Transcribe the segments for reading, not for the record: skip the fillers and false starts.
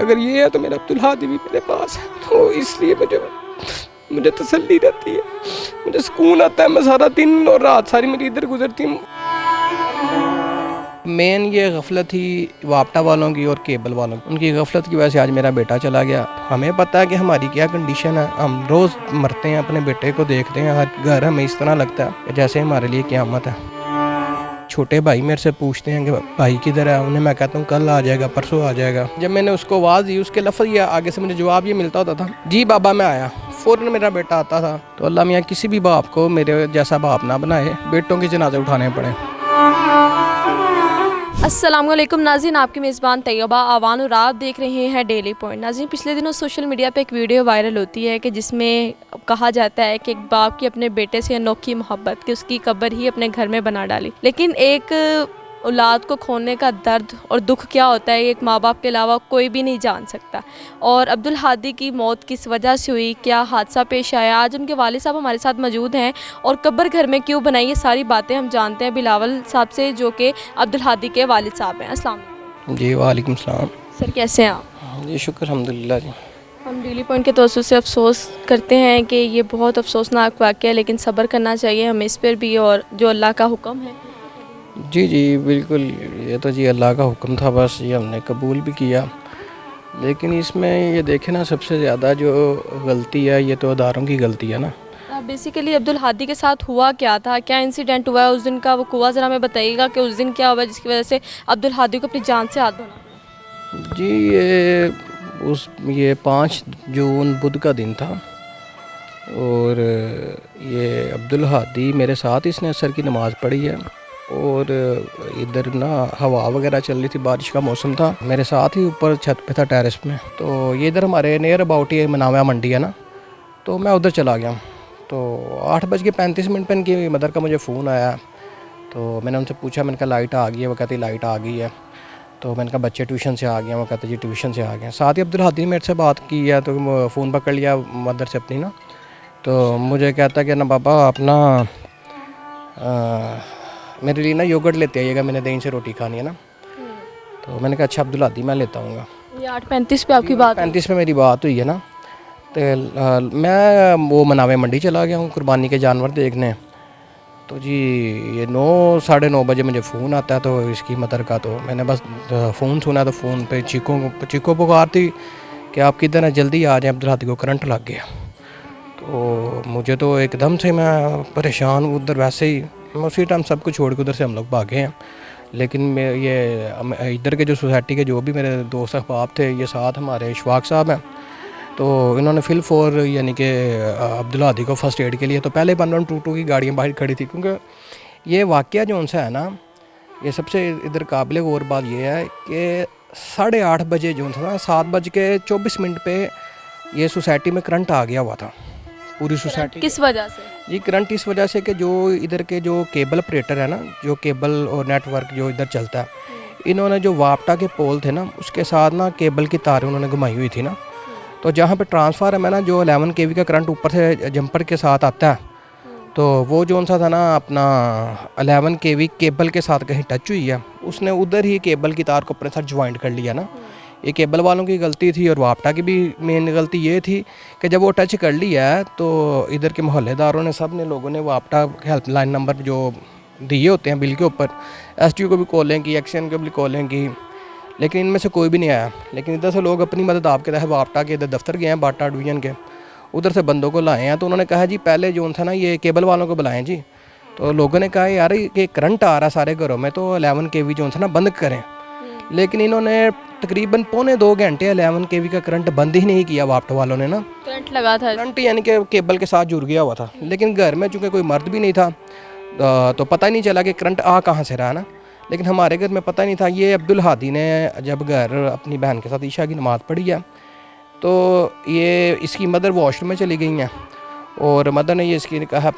अगर ये है तो मेरा अब्दुल हादी भी मेरे पास है, तो इसलिए मुझे तसल्ली रहती है, मुझे सुकून आता है। मैं सारा दिन और रात सारी मेरी इधर गुजरती हूँ। मेन ये गफलत थी वापटा वालों की और केबल वालों की, उनकी गफलत की वजह से आज मेरा बेटा चला गया। हमें पता है कि हमारी क्या कंडीशन है, हम रोज़ मरते हैं, अपने बेटे को देखते हैं, हर घर हमें इस तरह लगता है कि जैसे हमारे लिए क़यामत है। छोटे भाई मेरे से पूछते हैं कि भाई किधर है, उन्हें मैं कहता हूँ कल आ जाएगा, परसों आ जाएगा। जब मैंने उसको आवाज़ दी, उसके लफ्ज़ या आगे से मुझे जवाब ये मिलता होता था, जी बाबा मैं आया, फ़ौरन मेरा बेटा आता था। तो अल्लाह मियाँ किसी भी बाप को मेरे जैसा बाप ना बनाए, बेटों के जनाजे उठाने पड़े। अस्सलामुअलैकुम नाज़रीन, आपकी मेज़बान तैयबा आवान और आप देख रहे हैं डेली पॉइंट। नाज़रीन, पिछले दिनों सोशल मीडिया पे एक वीडियो वायरल होती है कि जिसमें कहा जाता है कि एक बाप की अपने बेटे से अनोखी मोहब्बत कि उसकी कब्र ही अपने घर में बना डाली। लेकिन एक औलाद को खोने का दर्द और दुख क्या होता है, एक माँ बाप के अलावा कोई भी नहीं जान सकता। और अब्दुल हादी की मौत किस वजह से हुई, क्या हादसा पेश आया, आज उनके वालिद साहब हमारे साथ मौजूद हैं और कब्र घर में क्यों बनाई, ये सारी बातें हम जानते हैं बिलावल साहब से, जो कि अब्दुल हादी के वालिद साहब हैं। अस्सलाम वालेकुम। जी वालेकुम सलाम। सर कैसे हैं आप? जी शुक्र अल्हम्दुलिल्लाह जी। हम डेली पॉइंट के तवज्जुह से अफसोस करते हैं कि ये बहुत अफसोसनाक वाक़या है, लेकिन सब्र करना चाहिए हमें इस पर भी, और जो अल्लाह का हुक्म है। जी जी बिल्कुल, ये तो जी अल्लाह का हुक्म था, बस ये हमने कबूल भी किया। लेकिन इसमें ये देखें ना, सबसे ज़्यादा जो गलती है ये तो अदारों की गलती है ना। बेसिकली अब्दुल हादी के साथ हुआ क्या था, क्या इंसिडेंट हुआ है उस दिन का, वो कुआ ज़रा हमें बताइएगा कि उस दिन क्या हुआ जिसकी वजह से अब्दुल हादी को अपनी जान से हाथ धोना? जी ये 5 जून बुध का दिन था और ये अब्दुल हादी मेरे साथ, इसने असर की नमाज़ पढ़ी है और इधर ना हवा वगैरह चल रही थी, बारिश का मौसम था, मेरे साथ ही ऊपर छत पे था टेरेस में। तो ये इधर हमारे नियर अबाउट ये मनावा मंडी है ना, तो मैं उधर चला गया। तो 8:35 पर इनकी मदर का मुझे फ़ोन आया। तो मैंने उनसे पूछा, मैंने कहा लाइट आ गई है, वो कहती लाइट आ गई है। तो मैंने कहा बच्चे ट्यूशन से आ गए, वो कहते जी ट्यूशन से आ गए। साथ ही अब्दुल हादी ने मेरे से बात की है, तो फ़ोन पकड़ लिया मदर से अपनी ना, तो मुझे कहता कि ना बाबा अपना मेरे लिए ना योगर्ट लेते आइएगा, मैंने दही से रोटी खानी है ना। तो मैंने कहा अच्छा अब्दुल हादी मैं लेता हूँ। ये 8:35 पे आपकी बात? 35 पे मेरी बात हुई है ना। तो मैं वो मनावे मंडी चला गया हूँ कुर्बानी के जानवर देखने। तो जी ये 9 साढ़े 9 बजे मुझे फ़ोन आता है तो इसकी मदर का। तो मैंने बस फ़ोन सुना, तो फ़ोन पे चीखों पुकार थी कि आप किधर हैं, जल्दी आ जाएं, अब्दुल हादी को करंट लग गया। तो मुझे तो एकदम से मैं परेशान, उधर वैसे ही मैं उसी टाइम सब कुछ छोड़ के उधर से हम लोग भागे हैं। लेकिन मैं ये इधर के जो सोसाइटी के जो भी मेरे दोस्त अहबाब थे, ये साथ हमारे इशफाक साहब हैं, तो इन्होंने फिल फॉर यानी कि अब्दुल हादी को फ़र्स्ट एड के लिए तो पहले 1122 की गाड़ियाँ बाहर खड़ी थी। क्योंकि ये वाक़या जो उनसे है ना, ये सबसे इधर काबिल गौर बात ये है कि 8:30 बजे जो था ना, 7:24 पे ये सोसाइटी में करंट आ गया हुआ था, पूरी सोसाइटी। किस वजह से? जी करंट इस वजह से कि जो इधर के जो केबल ऑपरेटर है ना, जो केबल और नेटवर्क जो इधर चलता है, इन्होंने जो वापटा के पोल थे ना, उसके साथ ना केबल की तारें उन्होंने घुमाई हुई थी ना। तो जहाँ पे ट्रांसफार्मर है ना, जो 11 kV का करंट ऊपर से जंपर के साथ आता है, तो वो जो सा था ना अपना 11 kV केबल के साथ कहीं टच हुई है, उसने उधर ही केबल की तार को अपने साथ ज्वाइंट कर लिया ना। ये केबल वालों की गलती थी और वापटा की भी मेन गलती ये थी कि जब वो टच कर लिया है तो इधर के मोहल्लेदारों ने, सब ने लोगों ने वापटा हेल्पलाइन नंबर जो दिए होते हैं बिल के ऊपर, SDO को भी कॉलें की, एक्शन को भी कॉलें की, लेकिन इनमें से कोई भी नहीं आया। लेकिन इधर से लोग अपनी मदद आपके तहत वापटा के इधर दफ्तर गए हैं, बाटा डिवीज़न के, उधर से बंदों को लाए हैं। तो उन्होंने कहा जी पहले जो था ना ये केबल वालों को बुलाएं जी। तो लोगों ने कहा यार ये करंट आ रहा है सारे घरों में, तो 11 kV जो था ना बंद करें। लेकिन इन्होंने तकरीबन 1.25 घंटे 11 kV का करंट बंद ही नहीं किया वापटा वालों ने ना। करंट लगा था? करंट यानी कि केबल के साथ जुड़ गया हुआ था, लेकिन घर में चूँकि कोई मर्द भी नहीं था तो पता ही नहीं चला कि करंट आ कहाँ से रहा ना। लेकिन हमारे घर में पता नहीं था। ये अब्दुल हादी ने जब घर अपनी बहन के साथ ईशा की नमाज़ पढ़ी है, तो ये इसकी मदर वॉशरूम में चली गई हैं और मदर ने ये इसकी कहा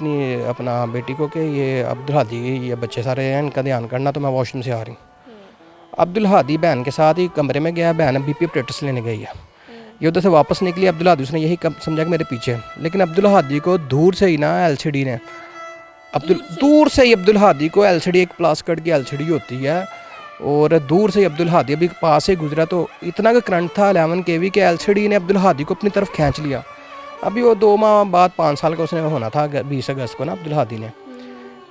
अपना बेटी को कि ये अब्दुल हादी ये बच्चे सारे हैं, इनका ध्यान करना, तो मैं वॉशरूम से आ रही हूँ। अब्दुल हादी बहन के साथ ही कमरे में गया, बहन BP ऑपरेटर्स लेने गई है। ये उधर से वापस निकली, अब्दुल हादी उसने यही समझा कि मेरे पीछे। लेकिन अब्दुल हादी को दूर से ही ना LCD ने दूर से ही अब्दुल हादी को LCD, एक प्लास कट की LCD होती है, और दूर से अब्दुल हादी अभी पास से गुजरा तो इतना का करंट था 11 kV के LCD ने अब्दुल हादी को अपनी तरफ खींच लिया। अभी वो 2 माह बाद 5 साल का उसने होना था 20 अगस्त को ना अब्दुल हादी ने,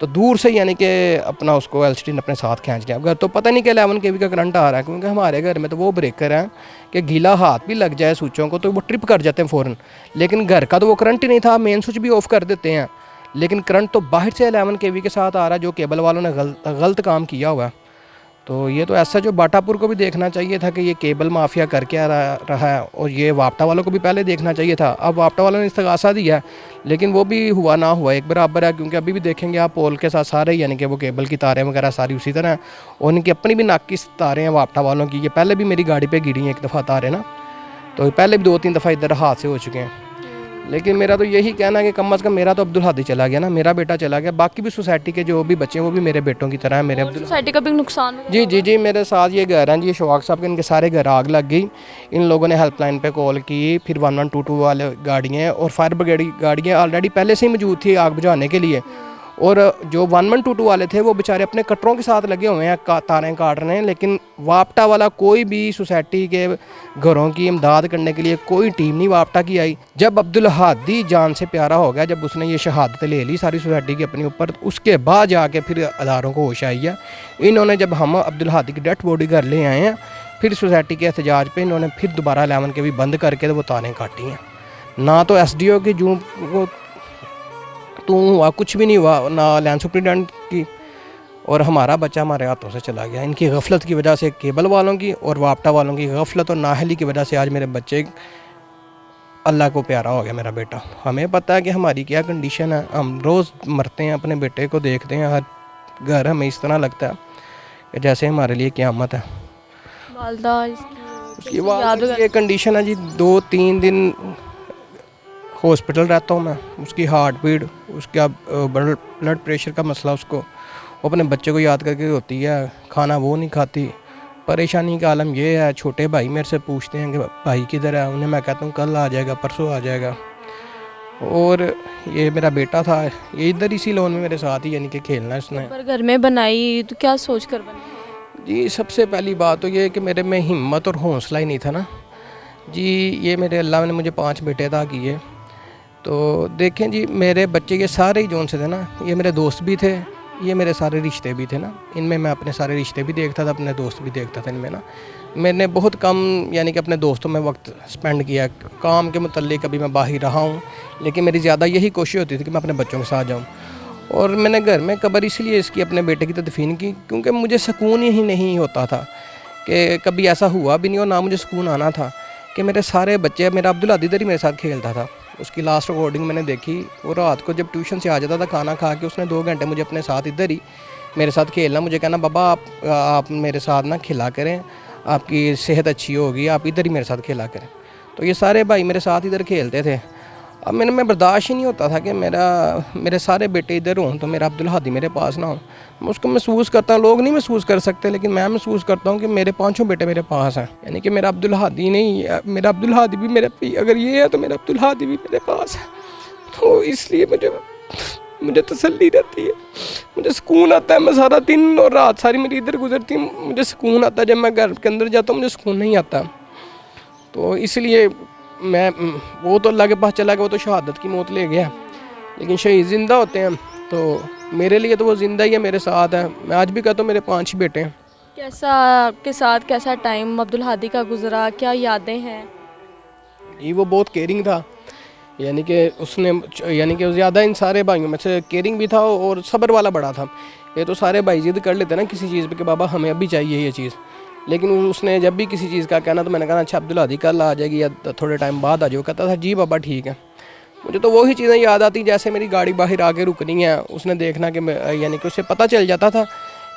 तो दूर से यानी कि अपना उसको LCD ने अपने साथ खींच लिया। घर तो पता नहीं कि 11 kV का करंट आ रहा है, क्योंकि हमारे घर में तो वो ब्रेकर हैं कि गीला हाथ भी लग जाए स्विचों को तो वो ट्रिप कर जाते हैं फ़ौरन। लेकिन घर का तो वो करंट ही नहीं था, मेन स्विच भी ऑफ कर देते हैं, लेकिन करंट तो बाहर से 11 kV के साथ आ रहा है, जो केबल वालों ने गलत काम किया हुआ। तो ये तो ऐसा जो बाटापुर को भी देखना चाहिए था कि ये केबल माफिया करके आ रहा है, और ये वापटा वालों को भी पहले देखना चाहिए था। अब वापटा वालों ने इस्तगासा दिया है, लेकिन वो भी हुआ ना हुआ एक बराबर है, क्योंकि अभी भी देखेंगे आप पोल के साथ सारे यानी कि वो केबल की तारें वगैरह सारी उसी तरह हैं, और इनकी अपनी भी नाकिस तारें हैं वापटा वालों की। ये पहले भी मेरी गाड़ी पर गिरी हैं एक दफ़ा तारें ना, तो पहले भी 2-3 दफ़ा इधर हादसे हो चुके हैं। लेकिन मेरा तो यही कहना है कि कम अज़ कम मेरा तो अब्दुल हादी चला गया ना, मेरा बेटा चला गया, बाकी भी सोसाइटी के जो भी बच्चे हैं वो भी मेरे बेटों की तरह है। मेरे अब्दुल सोसाइटी का भी नुकसान हुआ जी जी जी मेरे साथ ये घर हैं जी, शवाक साहब के, इनके सारे घर आग लग गई। इन लोगों ने हेल्पलाइन पे कॉल की, फिर 1122 वाले गाड़ियाँ और फायर ब्रिगेड गाड़ियाँ ऑलरेडी पहले से ही मौजूद थी आग बुझाने के लिए, और जो 1122 वाले थे वो बेचारे अपने कटरों के साथ लगे हुए हैं तारें काट रहे हैं। लेकिन वापटा वाला कोई भी सोसाइटी के घरों की इमदाद करने के लिए कोई टीम नहीं वापटा की आई। जब अब्दुल हादी जान से प्यारा हो गया, जब उसने ये शहादत ले ली सारी सोसाइटी की अपने ऊपर, तो उसके बाद जाके फिर अदारों को होश आई है। इन्होंने जब हम अब्दुल हादी की डेड बॉडी घर ले आए हैं, फिर सोसाइटी के एहतजाज पे इन्होंने फिर दोबारा 11 kV बंद करके वो तारें काटी हैं। ना तो SDO की जूम तो हुआ, कुछ भी नहीं हुआ, ना लैंड सुपरिटेंडेंट की, और हमारा बच्चा हमारे हाथों से चला गया। इनकी गफलत की वजह से, केबल वालों की और वापटा वालों की गफलत और नाहली की वजह से आज मेरे बच्चे अल्लाह को प्यारा हो गया मेरा बेटा। हमें पता है कि हमारी क्या कंडीशन है, हम रोज़ मरते हैं, अपने बेटे को देखते हैं, हर घर हमें इस तरह लगता है कि जैसे हमारे लिए क़यामत है। वालदा उसकी बाद ये कंडीशन है जी, 2-3 दिन हॉस्पिटल रहता हूँ मैं, उसकी हार्ट बीट, उसका ब्लड प्रेशर का मसला, उसको वो अपने बच्चे को याद करके होती है, खाना वो नहीं खाती। परेशानी का आलम ये है, छोटे भाई मेरे से पूछते हैं कि भाई किधर है, उन्हें मैं कहता हूँ कल आ जाएगा, परसों आ जाएगा। और ये मेरा बेटा था, ये इधर इसी लोन में मेरे साथ ही यानी कि खेलना इसने। पर घर में बनाई तो क्या सोच कर बनाई? जी सबसे पहली बात तो ये कि मेरे में हिम्मत और हौसला ही नहीं था ना जी। ये मेरे अल्लाह ने मुझे 5 बेटे अता किए, तो देखें जी मेरे बच्चे ये सारे ही जोन से थे ना, ये मेरे दोस्त भी थे, ये मेरे सारे रिश्ते भी थे ना, इनमें मैं अपने सारे रिश्ते भी देखता था, अपने दोस्त भी देखता था इनमें ना। मैंने बहुत कम यानी कि अपने दोस्तों में वक्त स्पेंड किया, काम के मुतल्लिक़ कभी मैं बाहर रहा हूँ, लेकिन मेरी ज़्यादा यही कोशिश होती थी कि मैं अपने बच्चों के साथ जाऊँ। और मैंने घर में कब्र इसलिए इसकी अपने बेटे की तदफीन की क्योंकि मुझे सुकून ही नहीं होता था, कि कभी ऐसा हुआ भी नहीं और ना मुझे सुकून आना था कि मेरे सारे बच्चे, मेरा अब्दुल हादी इधर ही मेरे साथ खेलता था। उसकी लास्ट रिकॉर्डिंग मैंने देखी, वो रात को जब ट्यूशन से आ जाता था खाना खा के, उसने 2 घंटे मुझे अपने साथ इधर ही मेरे साथ खेलना, मुझे कहना बाबा आप मेरे साथ ना खेला करें, आपकी सेहत अच्छी होगी, आप इधर ही मेरे साथ खेला करें। तो ये सारे भाई मेरे साथ इधर खेलते थे। अब मैंने में बर्दाश्त ही नहीं होता था कि मेरे सारे बेटे इधर हों तो मेरा अब्दुल हादी मेरे पास ना हो। मैं उसको महसूस करता हूँ, लोग नहीं महसूस कर सकते, लेकिन मैं महसूस करता हूँ कि मेरे 5 बेटे मेरे पास हैं, यानी कि मेरा अब्दुल हादी नहीं, मेरा अब्दुल हादी भी मेरे, अगर ये है तो मेरा अब्दुल हादी भी मेरे पास है। तो इसलिए मुझे तसल्ली रहती है, मुझे सुकून आता है। मैं सारा दिन और रात सारी मेरी इधर गुजरती, मुझे सुकून आता है। जब मैं घर के अंदर जाता हूँ मुझे सुकून नहीं आता। तो इसलिए मैं, वो तो अल्लाह के पास चला गया, वो तो शहादत की मौत ले गया, लेकिन शहीद ज़िंदा होते हैं, तो मेरे लिए तो वो ज़िंदा ही है, मेरे साथ है। मैं आज भी कहता हूँ मेरे 5 ही बेटे हैं। कैसा आपके साथ कैसा टाइम अब्दुल हादी का गुजरा, क्या यादें हैं? ये वो बहुत केयरिंग था, यानी कि उसने यानी कि ज़्यादा इन सारे भाइयों में से केयरिंग भी था और सब्र वाला बड़ा था। ये तो सारे भाई जिद कर लेते ना किसी चीज़ पे कि बाबा हमें अभी चाहिए ये चीज़, लेकिन उसने जब भी किसी चीज़ का कहना तो मैंने कहा अच्छा अब्दुल हादी कल आ जाएगी या थोड़े टाइम बाद आ जाओ, कहता था जी बाबा ठीक है। मुझे तो वही चीज़ें याद आती, जैसे मेरी गाड़ी बाहर आके रुकनी है, उसने देखना कि यानी कि उसे पता चल जाता था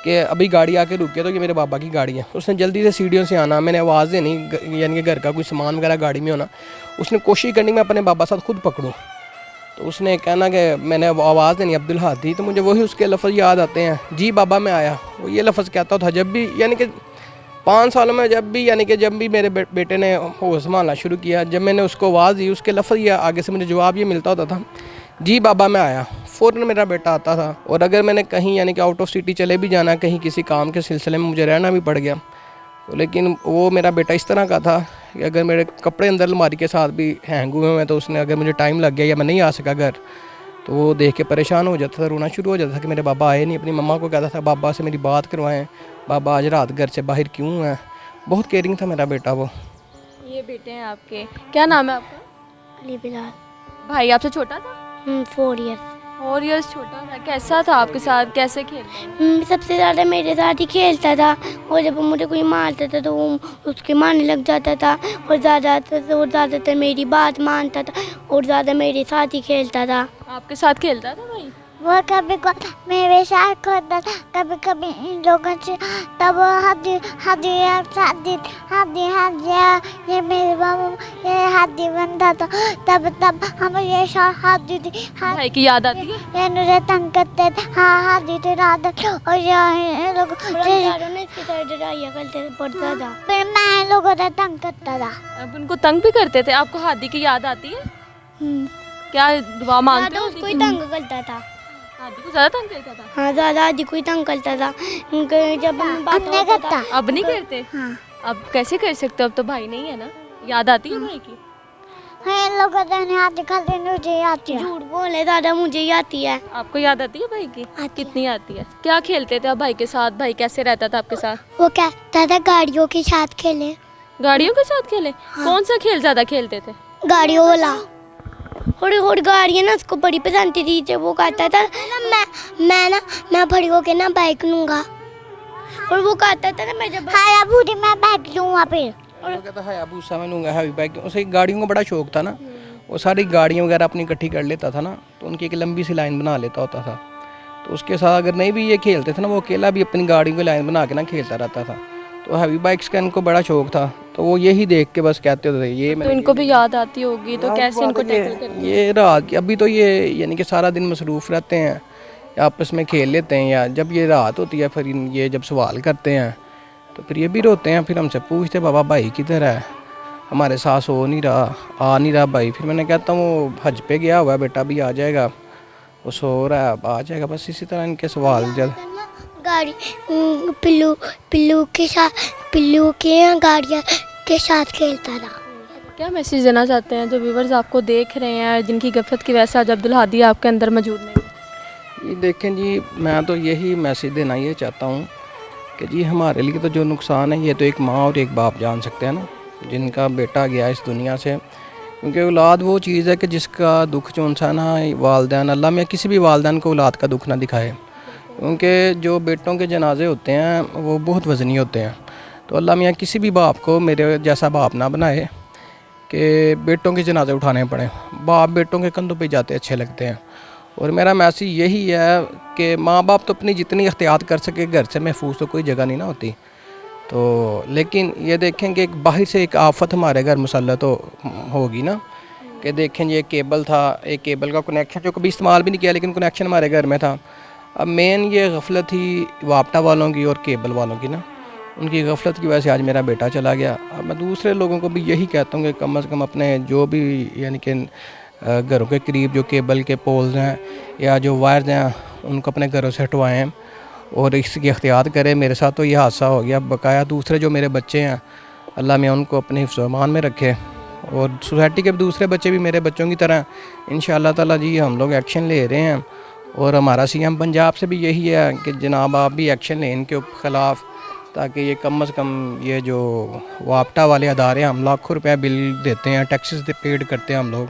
कि अभी गाड़ी आके रुके तो ये मेरे बाबा की गाड़ी है। उसने जल्दी से सीढ़ियों से आना, मैंने आवाज़ देनी, यानी कि घर का कोई सामान वगैरह गाड़ी में होना, उसने कोशिश करनी मैं अपने बाबा साथ खुद पकड़ूँ। तो उसने कहना कि मैंने आवाज़ देनी अब्दुल हादी, तो मुझे वही उसके लफ्ज़ याद आते हैं, जी बाबा मैं आया। वो ये लफ्ज़ कहता था जब भी, यानी कि 5 सालों में जब भी मेरे बेटे ने होश संभालना शुरू किया, जब मैंने उसको आवाज़ दी, उसके लफ्ज़ या आगे से मुझे जवाब ये मिलता होता था, जी बाबा मैं आया। फ़ौरन मेरा बेटा आता था। और अगर मैंने कहीं यानी कि आउट ऑफ सिटी चले भी जाना, कहीं किसी काम के सिलसिले में मुझे रहना भी पड़ गया, लेकिन वो मेरा बेटा इस तरह का था कि अगर मेरे कपड़े अंदर अलमारी के साथ भी हैंग हुए हैं तो उसने, अगर मुझे टाइम लग गया या मैं नहीं आ सका घर, तो वो देख के परेशान हो जाता था, रोना शुरू हो जाता था कि मेरे बाबा आए नहीं। अपनी मम्मा को कहता था बाबा से मेरी बात करवाएं, बाबा आज रात घर से बाहर क्यों हैं। बहुत केयरिंग था मेरा बेटा वो। ये बेटे हैं आपके, क्या नाम है आपका? अली बिलाल। भाई आपसे छोटा था? 4 ईयर्स। 4 इयर्स छोटा था। कैसा था आपके साथ, कैसे खेलता था? सबसे ज़्यादा मेरे साथ ही खेलता था, और जब मुझे कोई मारता था तो वो उसके मारने लग जाता था, और ज़्यादातर मेरी बात मानता था, और ज़्यादा मेरे साथ ही खेलता था। आपके साथ खेलता था भाई? वो कभी मेरे साथ खोता था, कभी कभी इन लोगों से, तब हाथी ये मेरे बाबू ये हाथी बनता था, तब हम ये हाथी थी, भाई की याद आती है? ये मुझे तंग करते थे, हाँ हाथी थे रात, और ये लोग इसके साथ डराइया करते थे बहुत ज़्यादा। फिर मैं लोगों से तंग करता था। अब उनको तंग भी करते थे। आपको हादी की याद आती है? क्या दुआ मांगते हो? उसको ही तंग करता था। हादी को ज़्यादा तंग करता था? हाँ, ज़्यादा आदि कोई तंग करता था। जब हम बात अब नहीं होता करता। था, अब नहीं करते? हाँ अब कैसे कर सकते हो, अब तो भाई नहीं है ना। याद आती है भाई की? इन लोगों से हाथी खाते मुझे आती है। झूठ बोले दादा, मुझे ही आती है। आपको याद आती है भाई की? है। कितनी आती है? क्या खेलते थे आप भाई के साथ? भाई कैसे रहता था आपके साथ? वो कहता था गाड़ियों के साथ खेले, गाड़ियों के साथ खेले? कौन सा खेल ज़्यादा खेलते थे? गाड़ियों वाला। और गाड़ियाँ ना उसको बड़ी पसंद थी, जब वो कहता था मैं बड़ी होके ना बाइक लूंगा, और वो कहता था ना मैं जब हाया बूढ़ी मैं बाइक लूंगा। फिर और वो कहता है अबूसा मैं लूँगा हैवी बाइक। उसे गाड़ियों का बड़ा शौक था ना, वो सारी गाड़ियाँ वगैरह अपनी इकट्ठी कर लेता था ना, तो उनकी एक लंबी सी लाइन बना लेता होता था। तो उसके साथ अगर नहीं भी ये खेलते थे ना, वो अकेला भी अपनी गाड़ियों की लाइन बना के ना खेलता रहता था। तो हैवी बाइक्स का इनको बड़ा शौक था, तो वो यही देख के बस कहते होते थे ये तो इनको भी याद आती होगी, तो कैसे इनको टैकल करते? ये रात अभी तो ये यानी कि सारा दिन मसरूफ़ रहते हैं, या आपस में खेल लेते हैं, या जब ये रात होती है फिर ये जब सवाल करते हैं तो फिर ये भी रोते हैं। फिर हमसे पूछते बाबा भाई किधर है, हमारे साथ सो नहीं रहा, आ नहीं रहा भाई। फिर मैंने कहता हूँ वो हज पे गया हुआ है, बेटा भी आ जाएगा, वो सो रहा है, अब आ जाएगा। बस इसी तरह इनके सवाल जब गाड़ी पिल्लू के गाड़ियाँ के साथ खेलता था। क्या मैसेज देना चाहते हैं जो व्यूवर्स आपको देख रहे हैं, जिनकी गफलत की वजह से आज अब्दुल हादी आपके अंदर मौजूद नहीं? ये देखें जी, मैं तो यही मैसेज देना ये चाहता हूँ कि जी हमारे लिए तो जो नुकसान है ये तो एक माँ और एक बाप जान सकते हैं ना, जिनका बेटा गया इस दुनिया से। क्योंकि औलाद वो चीज़ है कि जिसका दुख जो सा ना वालदैन, अल्लाह में किसी भी वालदैन को औलाद का दुख ना दिखाए, क्योंकि जो बेटों के जनाजे होते हैं वो बहुत वज़नी होते हैं। तो अल्लाह मियाँ किसी भी बाप को मेरे जैसा बाप ना बनाए कि बेटों के जनाजे उठाने पड़े। बाप बेटों के कंधों पे जाते अच्छे लगते हैं। और मेरा मैसेज यही है कि माँ बाप तो अपनी जितनी एहतियात कर सके, घर से महफूज तो कोई जगह नहीं ना होती, तो लेकिन ये देखें कि एक बाहर से एक आफत हमारे घर मुसल्लत होगी ना, कि देखें ये केबल था, एक केबल का कनेक्शन जो कभी इस्तेमाल भी नहीं किया, लेकिन कनेक्शन हमारे घर में था। अब मेन ये गफलत थी वापटा वालों की और केबल वालों की ना, उनकी गफलत की वजह से आज मेरा बेटा चला गया। अब मैं दूसरे लोगों को भी यही कहता हूँ कि कम से कम अपने जो भी यानी कि घरों के करीब जो केबल के पोल्स हैं या जो वायर्स हैं उनको अपने घरों से हटवाएँ और इसकी एहतियात करें। मेरे साथ तो ये हादसा हो गया, बकाया दूसरे जो मेरे बच्चे हैं अल्लाह में उनको अपने हिफ्ज़-ओ-अमान में रखे, और सोसाइटी के दूसरे बच्चे भी मेरे बच्चों की तरह इंशाअल्लाह ताला जी हम लोग एक्शन ले रहे हैं। और हमारा सीएम पंजाब से भी यही है कि जनाब आप भी एक्शन लें इनके ख़िलाफ़, ताकि ये कम से कम ये जो वापटा वाले अदारे हम लाखों रुपया बिल देते हैं, टैक्सेस पेड करते हैं हम लोग,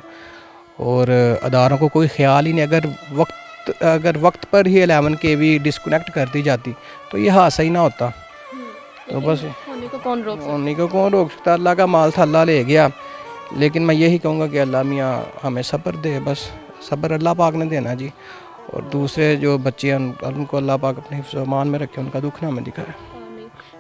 और अदारों को कोई ख्याल ही नहीं। अगर वक्त पर ही 11 kV डिस्कनेक्ट कर दी जाती तो ये हादसा ही ना होता। तो बस होने को कौन रोक सकता, अल्लाह का माल था अल्लाह ले गया। लेकिन मैं यही कहूँगा कि अल्लाह मियाँ हमें सब्र दे, बस सब्र अल्लाह पाक ने देना जी। और दूसरे जो बच्चे हैं उनको अल्लाह पाक अपने हिफ्ज़-ओ-अमान में रखे, उनका दुख ना हमें दिखाए।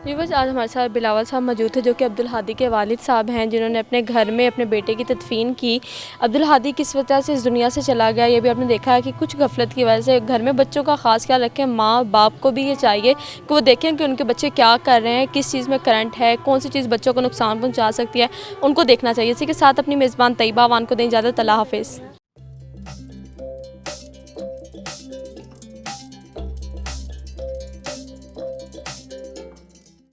व्यूअर्स, आज हमारे साथ बिलावल साहब मौजूद थे जो कि अब्दुल हादी के वालिद साहब हैं, जिन्होंने अपने घर में अपने बेटे की तदफीन की। अब्दुल हादी किस वजह से इस दुनिया से चला गया ये भी आपने देखा है कि कुछ गफलत की वजह से। घर में बच्चों का ख़ास ख्याल रखें, माँ बाप को भी ये चाहिए कि वो देखें कि उनके बच्चे क्या कर रहे हैं, किस चीज़ में करंट है, कौन सी चीज़ बच्चों को नुकसान पहुँचा सकती है, उनको देखना चाहिए। इसी के साथ अपनी मेज़बान तैयबा अवान को दें इजाज़त। अल्लाह हाफ़िज़।